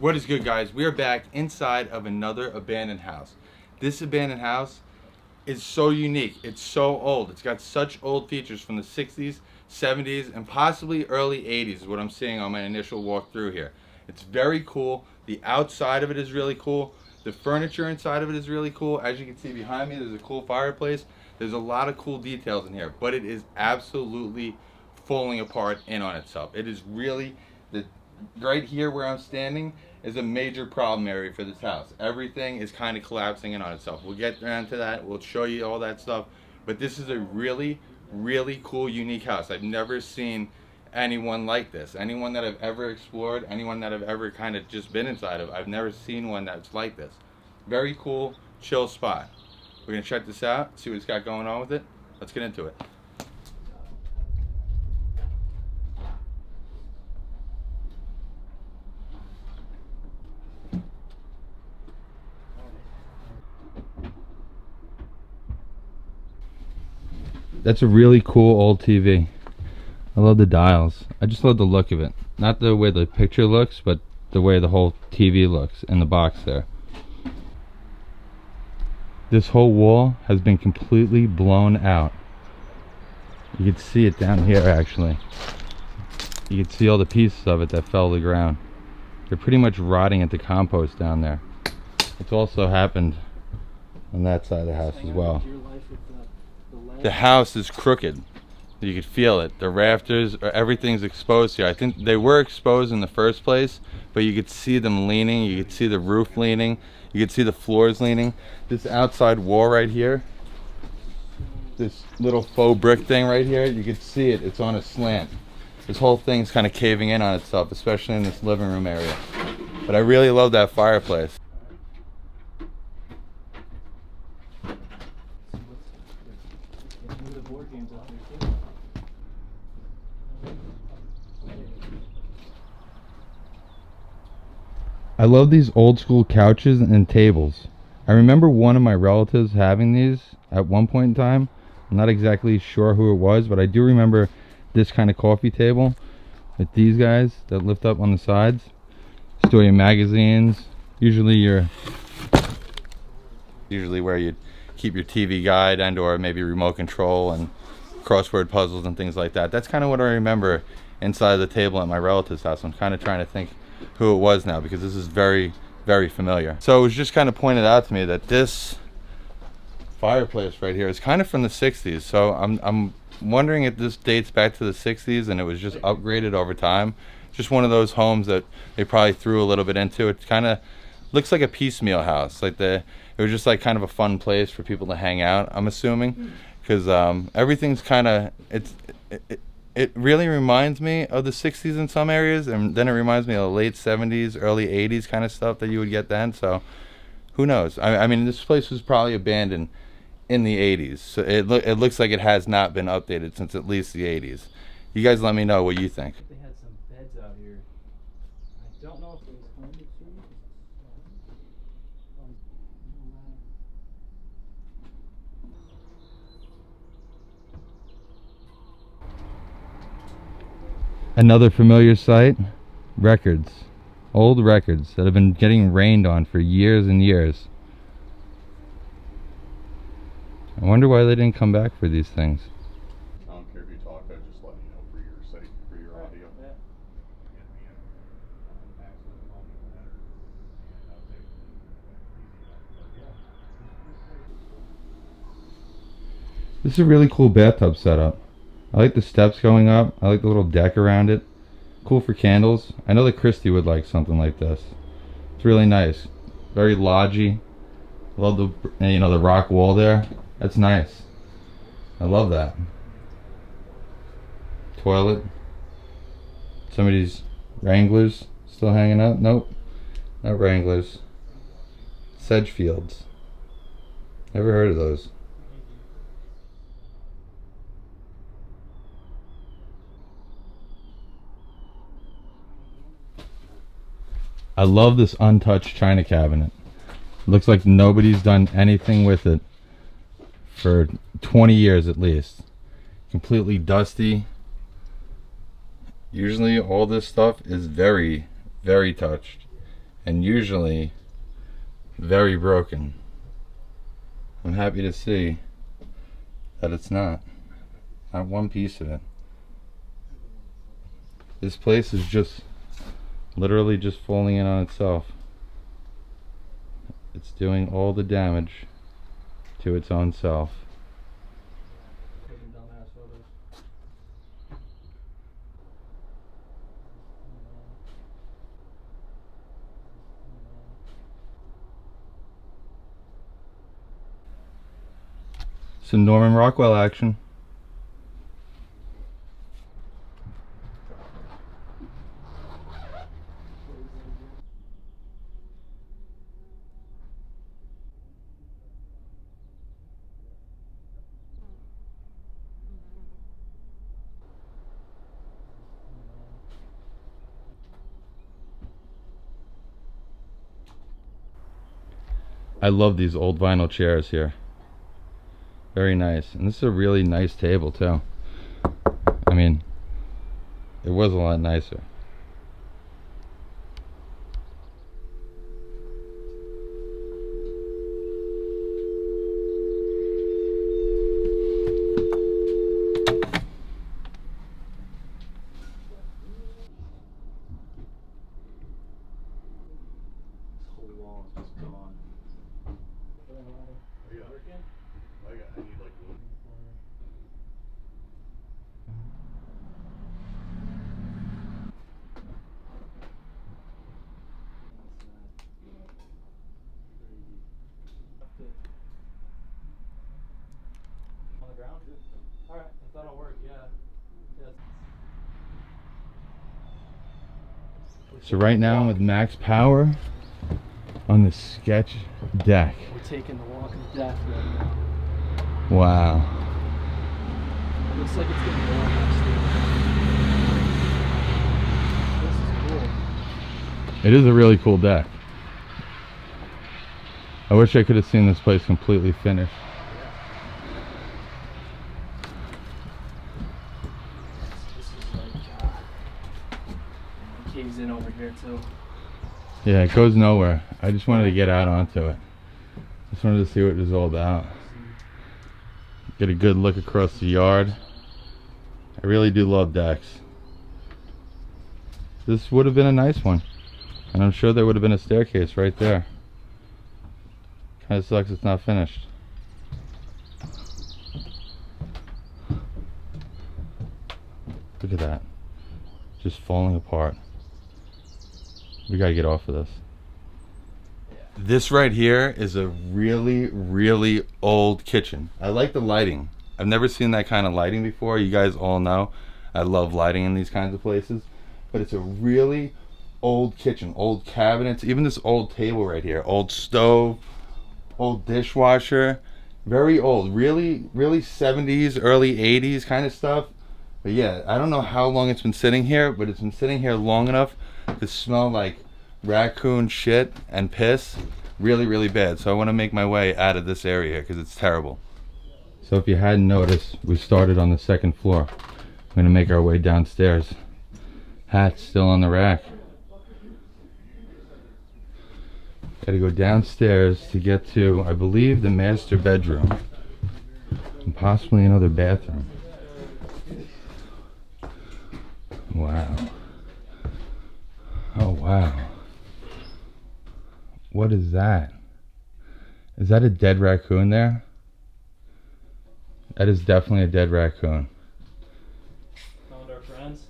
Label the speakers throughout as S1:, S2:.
S1: What is good, guys? We are back inside of another abandoned house. This abandoned house is so unique. It's so old. It's got such old features from the 60s, 70s, and possibly early 80s is what I'm seeing on my initial walk through here. It's very cool. The outside of it is really cool. The furniture inside of it is really cool. As you can see behind me, there's a cool fireplace. There's a lot of cool details in here, but it is absolutely falling apart in on itself. It is really, right here where I'm standing is a major problem area for this house. Everything is kind of collapsing in on itself. We'll get around to that. We'll show you all that stuff. But this is a really, really cool, unique house. I've never seen anyone like this. Anyone that I've ever explored, anyone that I've ever kind of just been inside of, I've never seen one that's like this. Very cool, chill spot. We're gonna check this out, see what it's got going on with it. Let's get into it. That's a really cool old TV. I love the dials. I just love the look of it. Not the way the picture looks, but the way the whole TV looks in the box there. This whole wall has been completely blown out. You can see it down here actually. You can see all the pieces of it that fell to the ground. They're pretty much rotting at the compost down there. It's also happened on that side of the house as well. The house is crooked. You could feel it. The rafters, everything's exposed here. I think they were exposed in the first place, but you could see them leaning. You could see the roof leaning. You could see the floors leaning. This outside wall right here, this little faux brick thing right here, you could see it. It's on a slant. This whole thing's kind of caving in on itself, especially in this living room area. But I really love that fireplace. I love these old school couches and tables. I remember one of my relatives having these at one point in time. I'm not exactly sure who it was, but I do remember this kind of coffee table with these guys that lift up on the sides. Store your magazines. Usually where you'd keep your TV guide and or maybe remote control and crossword puzzles and things like that. That's kind of what I remember inside the table at my relative's house. I'm kind of trying to think who it was now because this is very, very familiar. So it was just kind of pointed out to me that this fireplace right here is kind of from the 60s. So I'm wondering if this dates back to the 60s and it was just upgraded over time. Just one of those homes that they probably threw a little bit into. It kind of looks like a piecemeal house. It was just like kind of a fun place for people to hang out, I'm assuming, because everything's kind of, it really reminds me of the 60s in some areas, and then it reminds me of the late 70s, early 80s kind of stuff that you would get then. So who knows? I mean, this place was probably abandoned in the 80s. So it looks like it has not been updated since at least the 80s. You guys let me know what you think.
S2: They had some beds out here. I don't know if it was climate change.
S1: Another familiar sight, records. Old records that have been getting rained on for years and years. I wonder why they didn't come back for these things.
S3: I don't care if you talk, I just let you know for your sake, for your audio.
S1: This is a really cool bathtub setup. I like the steps going up. I like the little deck around it. Cool for candles. I know that Christy would like something like this. It's really nice. Very lodgy. Love the rock wall there. That's nice. I love that. Toilet. Some of these Wranglers still hanging out. Nope. Not Wranglers. Sedgefields. Never heard of those. I love this untouched china cabinet. Looks like nobody's done anything with it for 20 years at least. Completely dusty. Usually all this stuff is very, very touched. and usually very broken. I'm happy to see that it's not one piece of it. This place is just literally just falling in on itself. It's doing all the damage to its own self. Some Norman Rockwell action. I love these old vinyl chairs here. Very nice. And this is a really nice table too. I mean, it was a lot nicer.
S3: I need like wood.
S2: On the ground? Alright, if that'll work, yeah. Yes.
S1: So right now I'm with max power on the sketch deck.
S2: We're taking the walk of death right now.
S1: Wow.
S2: It looks like it's gonna go on upstairs. This is cool.
S1: It is a really cool deck. I wish I could have seen this place completely finished.
S2: This is like, it caves in over here too.
S1: Yeah, it goes nowhere. I just wanted to get out onto it. Just wanted to see what it was all about. Get a good look across the yard. I really do love decks. This would have been a nice one. And I'm sure there would have been a staircase right there. Kind of sucks it's not finished. Look at that. Just falling apart. We gotta get off of this. This right here is a really, really old kitchen. I like the lighting. I've never seen that kind of lighting before. You guys all know I love lighting in these kinds of places. But it's a really old kitchen. Old cabinets. Even this old table right here. Old stove. Old dishwasher. Very old. Really, really 70s, early 80s kind of stuff. But yeah, I don't know how long it's been sitting here, but it's been sitting here long enough to smell like raccoon shit and piss really, really bad. So I want to make my way out of this area because it's terrible. So if you hadn't noticed, we started on the second floor. We're going to make our way downstairs. Hat's still on the rack. Gotta go downstairs to get to, I believe, the master bedroom. And possibly another bathroom. Wow. Oh, wow. What is that? Is that a dead raccoon there? That is definitely a dead raccoon.
S2: Found our friends.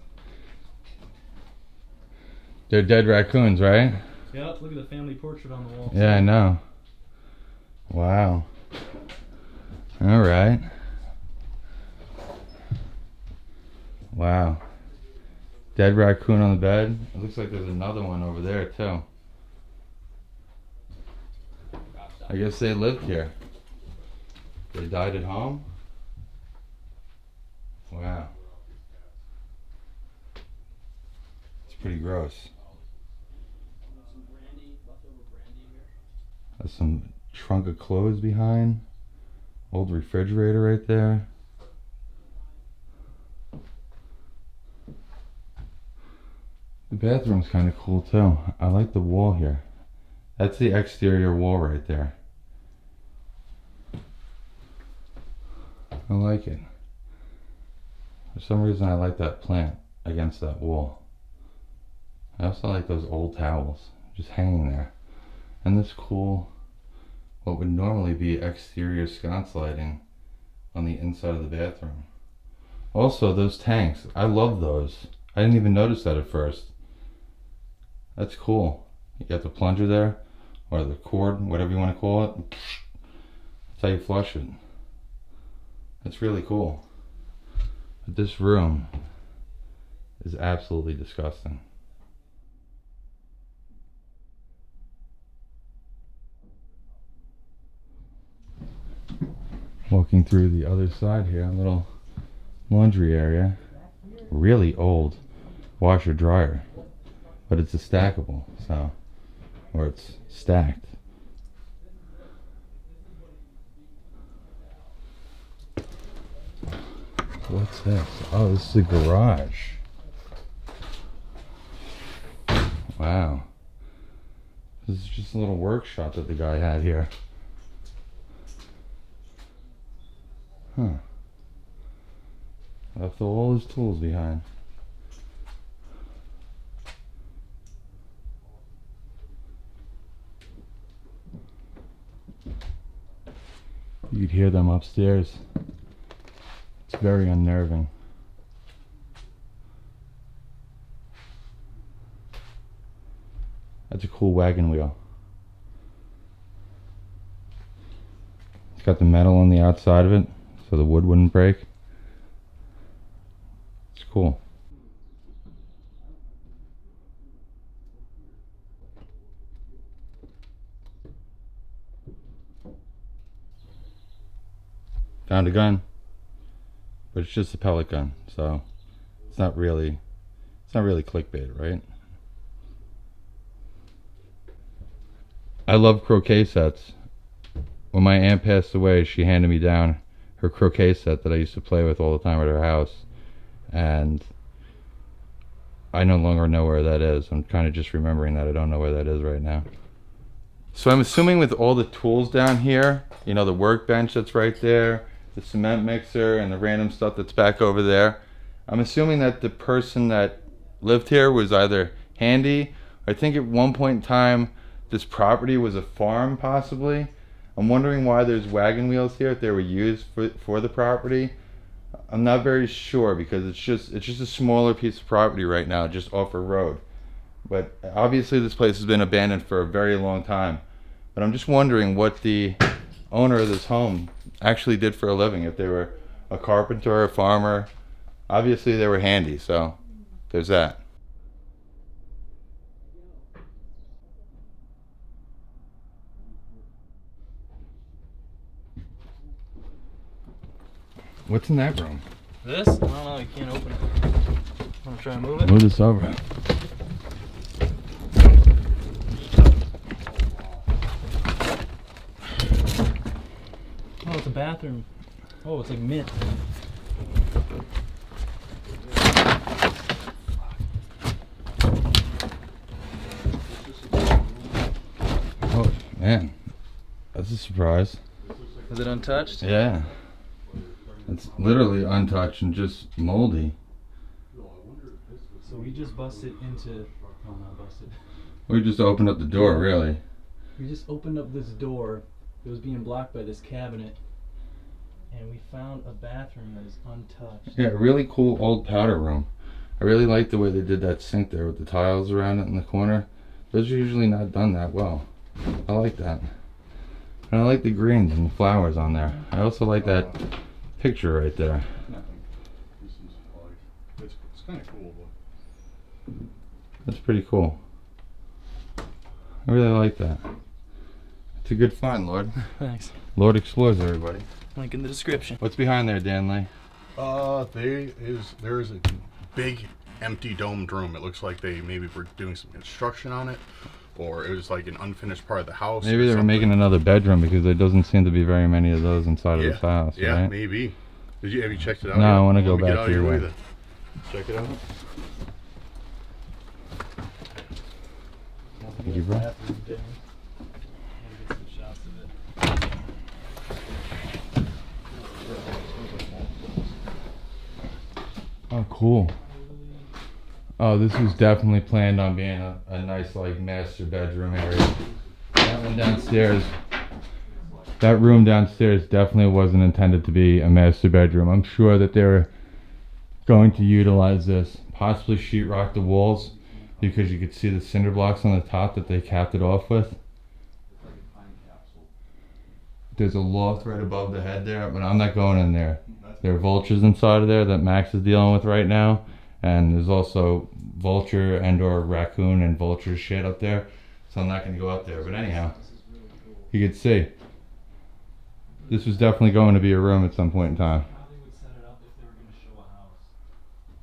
S1: They're dead raccoons, right?
S2: Yep, look at the family portrait on the wall.
S1: Yeah, I know. Wow. All right. Wow. Dead raccoon on the bed. It looks like there's another one over there too. I guess they lived here. They died at home? Wow. It's pretty gross.
S2: Some brandy, leftover brandy here.
S1: There's some trunk of clothes behind. Old refrigerator right there. The bathroom's kind of cool too. I like the wall here. That's the exterior wall right there. I like it. For some reason I like that plant against that wall. I also like those old towels just hanging there. And this cool, what would normally be exterior sconce lighting on the inside of the bathroom. Also, those tanks, I love those. I didn't even notice that at first. That's cool. You got the plunger there, or the cord, whatever you want to call it. That's how you flush it. That's really cool. But this room is absolutely disgusting. Walking through the other side here, a little laundry area. Really old washer dryer, but it's a stackable, so, or it's stacked. What's this? Oh, this is a garage. Wow. This is just a little workshop that the guy had here. Huh. Left all his tools behind. You could hear them upstairs. It's very unnerving. That's a cool wagon wheel. It's got the metal on the outside of it, so the wood wouldn't break. It's cool. Found a gun, but it's just a pellet gun, so it's not really clickbait, right? I love croquet sets. When my aunt passed away, she handed me down her croquet set that I used to play with all the time at her house, and I no longer know where that is. I'm kind of just remembering that I don't know where that is right now. So I'm assuming with all the tools down here, you know, the workbench that's right there, the cement mixer, and the random stuff that's back over there, I'm assuming that the person that lived here was either handy, or I think at one point in time this property was a farm possibly. I'm wondering why there's wagon wheels here, if they were used for the property. I'm not very sure because it's just a smaller piece of property right now, just off a road. But obviously this place has been abandoned for a very long time. But I'm just wondering what the owner of this home actually did for a living, if they were a carpenter, a farmer. Obviously they were handy, so there's that. What's in that room?
S2: This? I don't know, you can't open it. Wanna try and move it?
S1: Move this over.
S2: Oh, it's a bathroom. Oh, it's like mint.
S1: Oh, man. That's a surprise.
S2: Is it untouched?
S1: Yeah. It's literally untouched and just moldy.
S2: So we just busted into... Oh, not busted.
S1: We just opened up the door, really.
S2: We just opened up this door. It was being blocked by this cabinet. And we found a bathroom that is untouched.
S1: Yeah, really cool old powder room. I really like the way they did that sink there with the tiles around it in the corner. Those are usually not done that well. I like that. And I like the greens and the flowers on there. I also like that picture right there.
S3: This is like, it's kind of cool, but
S1: That's pretty cool. I really like that. It's a good find, Lord.
S2: Thanks.
S1: Lord explores, everybody.
S2: Link in the description.
S1: What's behind there, Danley?
S3: there is a big empty domed room. It looks like they maybe were doing some construction on it, or it was like an unfinished part of the house.
S1: Maybe they were making another bedroom because there doesn't seem to be very many of those inside of this house,
S3: Yeah,
S1: right?
S3: maybe. Have you checked it out?
S1: No,
S3: yet?
S1: I want to go
S3: Let me get
S1: back
S3: out
S1: to your
S3: here
S1: way.
S3: with it. Check it out.
S1: Thank you, bro.
S2: Bathroom down. Gotta get some shots of it.
S1: Oh, cool. Oh, this was definitely planned on being a nice, like, master bedroom area. That one downstairs, that room downstairs definitely wasn't intended to be a master bedroom. I'm sure that they were going to utilize this, possibly sheetrock the walls, because you could see the cinder blocks on the top that they capped it off with. There's a loft right above the head there, but I'm not going in there. There are vultures inside of there that Max is dealing with right now, and there's also vulture and or raccoon and vulture shit up there, so I'm not going to go up there. But anyhow, you could see this was definitely going to be a room at some point in time.
S2: How they would set it up if they were going to show a house.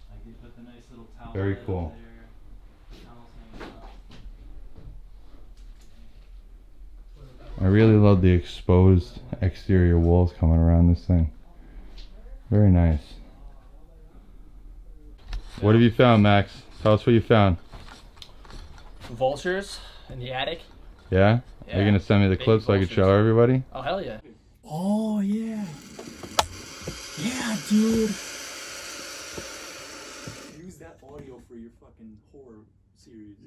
S2: Like they put the nice little towel
S1: Very
S2: right
S1: cool.
S2: up there. Towels hanging up.
S1: I really love the exposed exterior walls coming around this thing. Very nice. What have you found, Max? Tell us what you found.
S4: Vultures in the attic.
S1: Yeah? Are you
S4: Yeah.
S1: gonna send me the
S4: Baby
S1: clip so I could
S4: vultures.
S1: show everybody?
S4: Oh hell yeah.
S5: Oh yeah. Yeah, dude. Use that audio for your fucking horror series.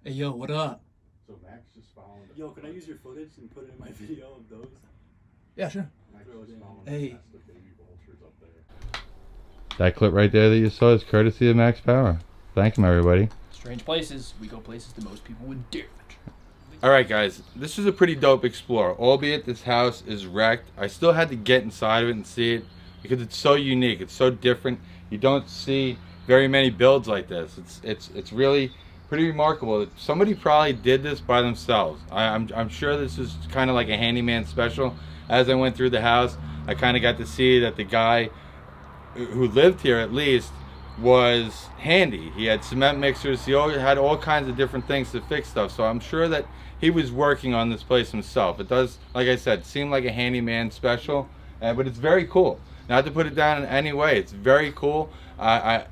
S5: Hey yo, what up?
S3: So Max just found.
S5: Yo, can I use your footage and put it in my video of those?
S4: Yeah, sure.
S3: Max just found
S5: Hey.
S3: a nest of baby vultures up there.
S1: That clip right there that you saw is courtesy of Max Power. Thank him, everybody.
S4: Strange places. We go places that most people would dare.
S1: Alright guys, this is a pretty dope explore, albeit this house is wrecked. I still had to get inside of it and see it because it's so unique, it's so different. You don't see very many builds like this. It's really pretty remarkable. Somebody probably did this by themselves. I'm sure this is kind of like a handyman special. As I went through the house, I kind of got to see that the guy who lived here at least was handy. He had cement mixers, he had all kinds of different things to fix stuff, so I'm sure that he was working on this place himself. It does, like I said, seem like a handyman special, but it's very cool. Not to put it down in any way, it's very cool. I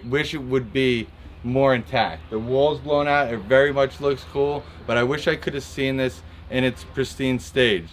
S1: wish it would be more intact. The walls blown out, it very much looks cool, but I wish I could have seen this in its pristine stage.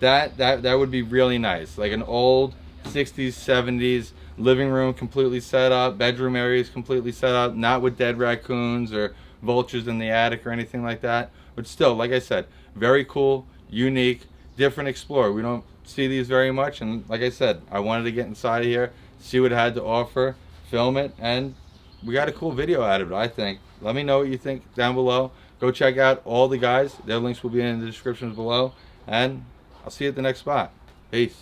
S1: That would be really nice, like an old 60s, 70s living room completely set up, bedroom areas completely set up, not with dead raccoons or vultures in the attic or anything like that. But still, like I said, very cool, unique, different explorer. We don't see these very much, and like I said, I wanted to get inside of here, see what it had to offer, film it, and we got a cool video out of it, I think. Let me know what you think down below. Go check out all the guys. Their links will be in the descriptions below, and I'll see you at the next spot. Peace.